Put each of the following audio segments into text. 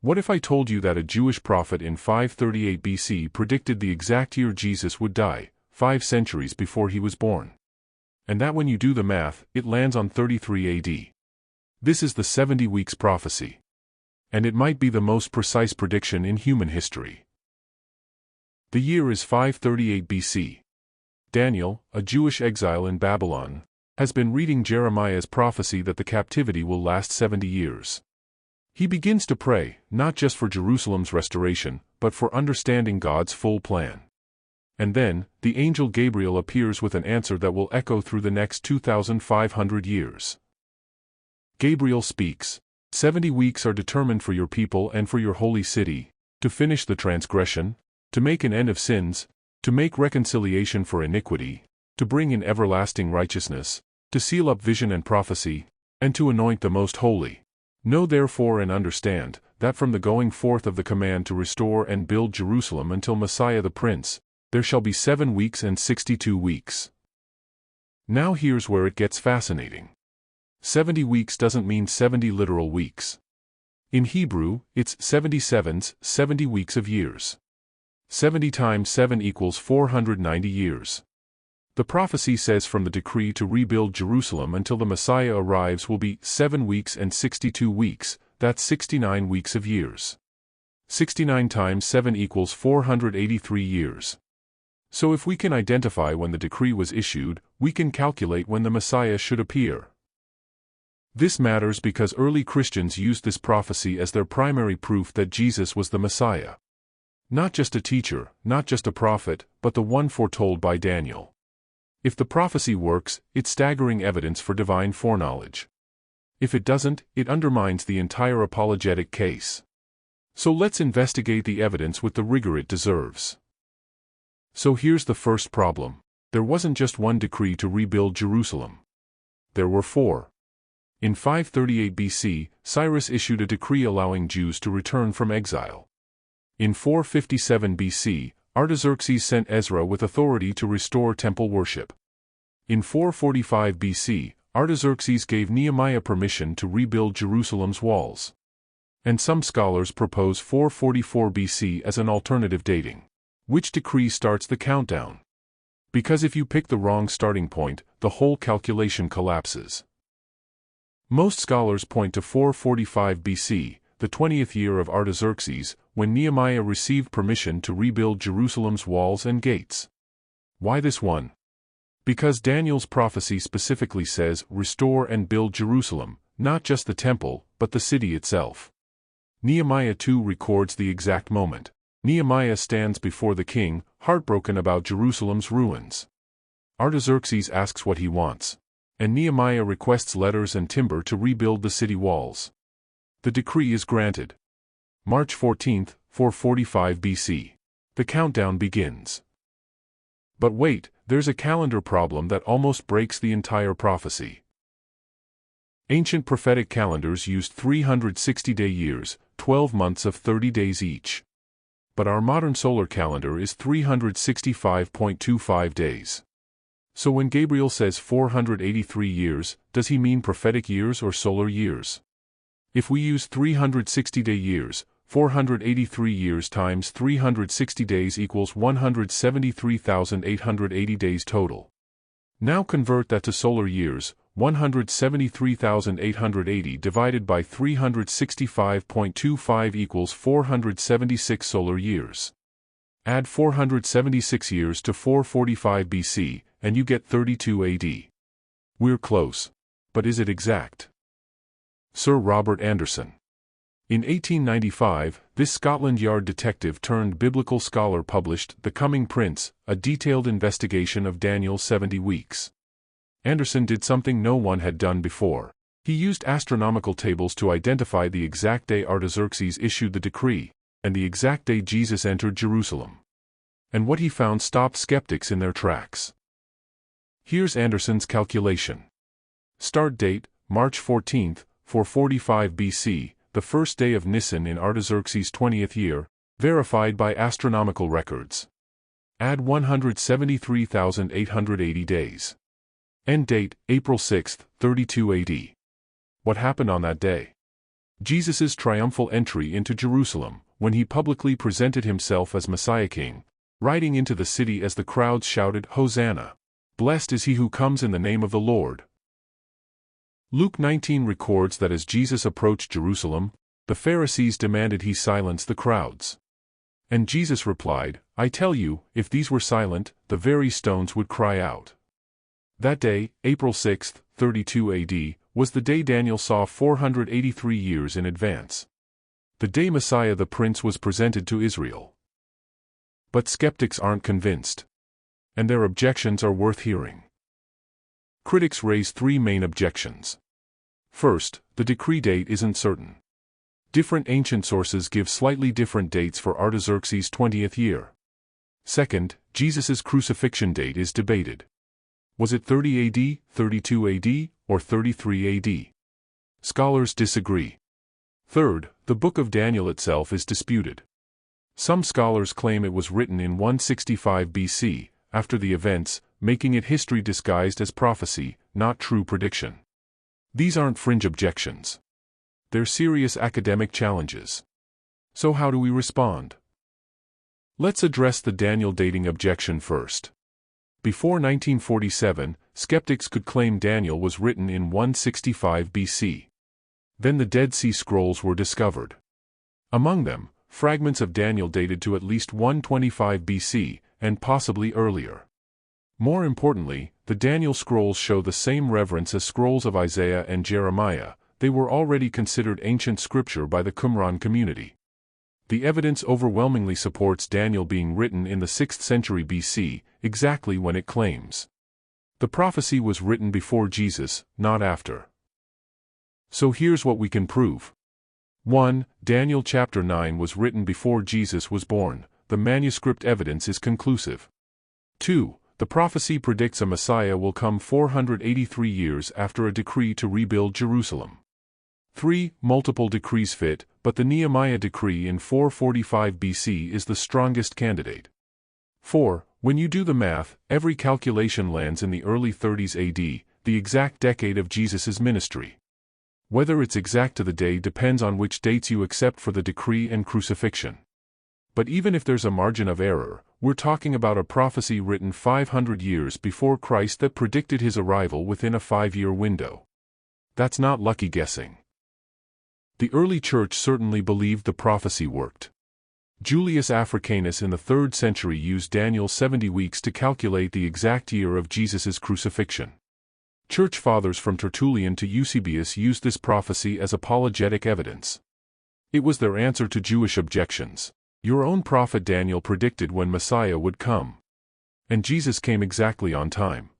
What if I told you that a Jewish prophet in 538 BC predicted the exact year Jesus would die, 5 centuries before he was born? And that when you do the math, it lands on 33 AD. This is the 70 weeks prophecy. And it might be the most precise prediction in human history. The year is 538 BC. Daniel, a Jewish exile in Babylon, has been reading Jeremiah's prophecy that the captivity will last 70 years. He begins to pray, not just for Jerusalem's restoration, but for understanding God's full plan. And then, the angel Gabriel appears with an answer that will echo through the next 2,500 years. Gabriel speaks, 70 weeks are determined for your people and for your holy city, to finish the transgression, to make an end of sins, to make reconciliation for iniquity, to bring in everlasting righteousness, to seal up vision and prophecy, and to anoint the most holy. Know therefore and understand, that from the going forth of the command to restore and build Jerusalem until Messiah the Prince, there shall be 7 weeks and 62 weeks. Now here's where it gets fascinating. 70 weeks doesn't mean 70 literal weeks. In Hebrew, it's 77s, 70 weeks of years. 70 times 7 equals 490 years. The prophecy says from the decree to rebuild Jerusalem until the Messiah arrives will be 7 weeks and 62 weeks, that's 69 weeks of years. 69 times 7 equals 483 years. So if we can identify when the decree was issued, we can calculate when the Messiah should appear. This matters because early Christians used this prophecy as their primary proof that Jesus was the Messiah. Not just a teacher, not just a prophet, but the one foretold by Daniel. If the prophecy works, it's staggering evidence for divine foreknowledge. If it doesn't, it undermines the entire apologetic case. So let's investigate the evidence with the rigor it deserves. So here's the first problem. There wasn't just one decree to rebuild Jerusalem. There were 4. In 538 BC, Cyrus issued a decree allowing Jews to return from exile. In 457 BC, Artaxerxes sent Ezra with authority to restore temple worship. In 445 BC, Artaxerxes gave Nehemiah permission to rebuild Jerusalem's walls. And some scholars propose 444 BC as an alternative dating. Which decree starts the countdown? Because if you pick the wrong starting point, the whole calculation collapses. Most scholars point to 445 BC, the 20th year of Artaxerxes, when Nehemiah received permission to rebuild Jerusalem's walls and gates. Why this one? Because Daniel's prophecy specifically says, restore and build Jerusalem, not just the temple, but the city itself. Nehemiah 2 records the exact moment. Nehemiah stands before the king, heartbroken about Jerusalem's ruins. Artaxerxes asks what he wants. And Nehemiah requests letters and timber to rebuild the city walls. The decree is granted. March 14, 445 BC. The countdown begins. But wait, there's a calendar problem that almost breaks the entire prophecy. Ancient prophetic calendars used 360-day years, 12 months of 30 days each. But our modern solar calendar is 365.25 days. So when Gabriel says 483 years, does he mean prophetic years or solar years? If we use 360-day years, 483 years times 360 days equals 173,880 days total. Now convert that to solar years, 173,880 divided by 365.25 equals 476 solar years. Add 476 years to 445 BC, and you get 32 AD. We're close. But is it exact? Sir Robert Anderson. In 1895, this Scotland Yard detective turned biblical scholar published The Coming Prince, a detailed investigation of Daniel's 70 weeks. Anderson did something no one had done before. He used astronomical tables to identify the exact day Artaxerxes issued the decree, and the exact day Jesus entered Jerusalem. And what he found stopped skeptics in their tracks. Here's Anderson's calculation. Start date, March 14, 445 BC, the first day of Nisan in Artaxerxes' 20th year, verified by astronomical records. Add 173,880 days. End date, April 6, 32 AD. What happened on that day? Jesus' triumphal entry into Jerusalem, when he publicly presented himself as Messiah King, riding into the city as the crowds shouted, "Hosanna! Blessed is he who comes in the name of the Lord." Luke 19 records that as Jesus approached Jerusalem, the Pharisees demanded he silence the crowds. And Jesus replied, "I tell you, if these were silent, the very stones would cry out." That day, April 6, 32 AD, was the day Daniel saw 483 years in advance. The day Messiah the Prince was presented to Israel. But skeptics aren't convinced. And their objections are worth hearing. Critics raise three main objections. First, the decree date isn't certain. Different ancient sources give slightly different dates for Artaxerxes' 20th year. Second, Jesus' crucifixion date is debated. Was it 30 AD, 32 AD, or 33 AD? Scholars disagree. Third, the book of Daniel itself is disputed. Some scholars claim it was written in 165 BC, after the events, making it history disguised as prophecy, not true prediction. These aren't fringe objections. They're serious academic challenges. So how do we respond? Let's address the Daniel dating objection first. Before 1947, skeptics could claim Daniel was written in 165 BC. Then the Dead Sea Scrolls were discovered. Among them, fragments of Daniel dated to at least 125 BC, and possibly earlier. More importantly, the Daniel scrolls show the same reverence as scrolls of Isaiah and Jeremiah. They were already considered ancient scripture by the Qumran community. The evidence overwhelmingly supports Daniel being written in the 6th century BC, exactly when it claims. The prophecy was written before Jesus, not after. So here's what we can prove. 1. Daniel chapter 9 was written before Jesus was born. The manuscript evidence is conclusive. 2. The prophecy predicts a Messiah will come 483 years after a decree to rebuild Jerusalem. 3. Multiple decrees fit, but the Nehemiah decree in 445 BC is the strongest candidate. 4. When you do the math, every calculation lands in the early 30s AD, the exact decade of Jesus' ministry. Whether it's exact to the day depends on which dates you accept for the decree and crucifixion. But even if there's a margin of error, we're talking about a prophecy written 500 years before Christ that predicted his arrival within a 5-year window. That's not lucky guessing. The early church certainly believed the prophecy worked. Julius Africanus in the 3rd century used Daniel's 70 weeks to calculate the exact year of Jesus' crucifixion. Church fathers from Tertullian to Eusebius used this prophecy as apologetic evidence. It was their answer to Jewish objections. Your own prophet Daniel predicted when Messiah would come. And Jesus came exactly on time.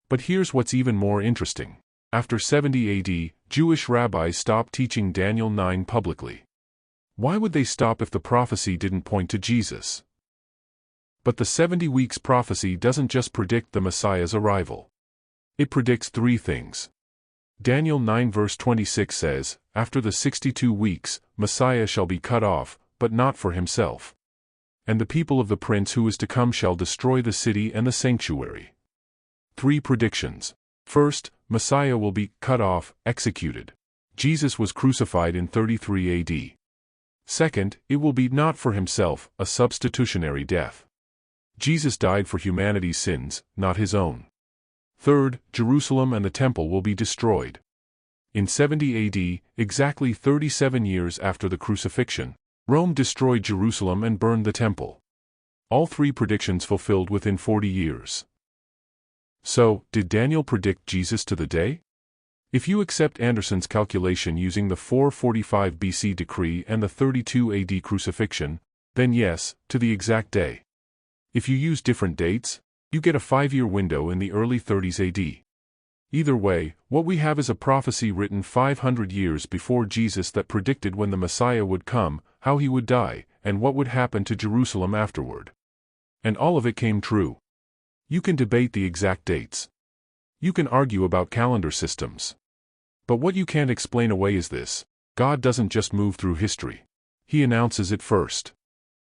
But here's what's even more interesting. After 70 AD, Jewish rabbis stopped teaching Daniel 9 publicly. Why would they stop if the prophecy didn't point to Jesus? But the 70 weeks prophecy doesn't just predict the Messiah's arrival. It predicts 3 things. Daniel 9 verse 26 says, "After the 62 weeks, Messiah shall be cut off, but not for himself. And the people of the prince who is to come shall destroy the city and the sanctuary." 3 predictions. First, Messiah will be cut off, executed. Jesus was crucified in 33 AD. Second, it will be not for himself, a substitutionary death. Jesus died for humanity's sins, not his own. Third, Jerusalem and the temple will be destroyed. In 70 AD, exactly 37 years after the crucifixion, Rome destroyed Jerusalem and burned the temple. All 3 predictions fulfilled within 40 years. So, did Daniel predict Jesus to the day? If you accept Anderson's calculation using the 445 BC decree and the 32 AD crucifixion, then yes, to the exact day. If you use different dates, you get a 5-year window in the early 30s AD. Either way, what we have is a prophecy written 500 years before Jesus that predicted when the Messiah would come, how he would die, and what would happen to Jerusalem afterward. And all of it came true. You can debate the exact dates. You can argue about calendar systems. But what you can't explain away is this: God doesn't just move through history. He announces it first.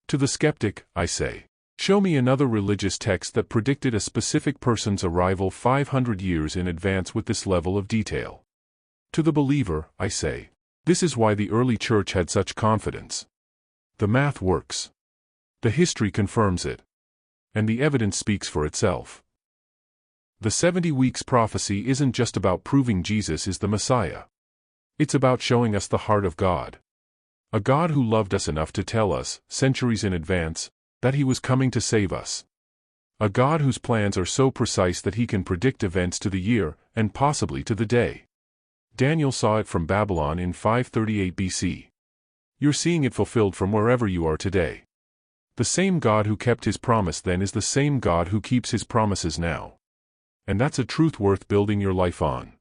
To the skeptic, I say, show me another religious text that predicted a specific person's arrival 500 years in advance with this level of detail. To the believer, I say, This is why the early church had such confidence. The math works. The history confirms it. And the evidence speaks for itself. The 70 weeks prophecy isn't just about proving Jesus is the Messiah. It's about showing us the heart of God. A God who loved us enough to tell us, centuries in advance, that He was coming to save us. A God whose plans are so precise that He can predict events to the year, and possibly to the day. Daniel saw it from Babylon in 538 BC. You're seeing it fulfilled from wherever you are today. The same God who kept His promise then is the same God who keeps His promises now. And that's a truth worth building your life on.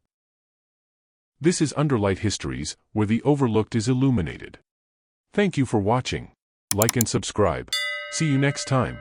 This is Underlight Histories, where the overlooked is illuminated. Thank you for watching. Like and subscribe. See you next time.